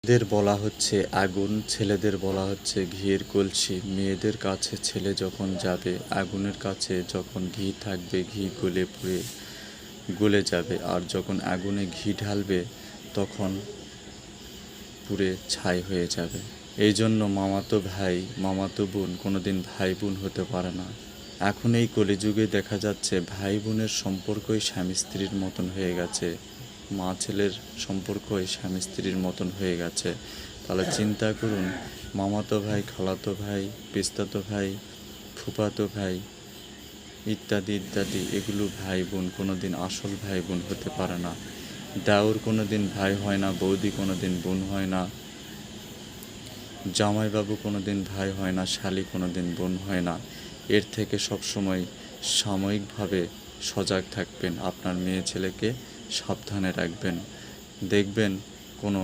মেয়েদের বলা হচ্ছে আগুন, ছেলেদের বলা হচ্ছে ঘিয়ের কলসি। মেয়েদের কাছে ছেলে যখন যাবে, আগুনের কাছে যখন ঘি থাকবে, ঘি গলে পুড়ে গলে যাবে। আর যখন আগুনে ঘি ঢালবে, তখন পুড়ে ছাই হয়ে যাবে। এই জন্য মামাতো ভাই, মামাতো বোন কোনোদিন ভাই বোন হতে পারে না। এখন এই কলিযুগে দেখা যাচ্ছে ভাই বোনের সম্পর্কই স্বামী স্ত্রীর মতন হয়ে গেছে, মা ছেলের সম্পর্কই স্বামী স্ত্রীর মতন হয়ে গেছে। তাহলে চিন্তা করুন, মামাতো ভাই, খালাতো ভাই, পিস্তাতো ভাই, ফুফাতো ভাই ইত্যাদি ইত্যাদি, এগুলো ভাই বোন কোনোদিন আসল ভাই বোন হতে পারে না। দেওর কোনোদিন ভাই হয় না, বৌদি কোনোদিন বোন হয় না, জামাইবাবু কোনোদিন ভাই হয় না, শালি কোনোদিন বোন হয় না। এর থেকে সবসময় সাময়িকভাবে সজাগ থাকবেন, আপনার মেয়ে ছেলেকে সাবধানে রাখবেন। দেখবেন কোনো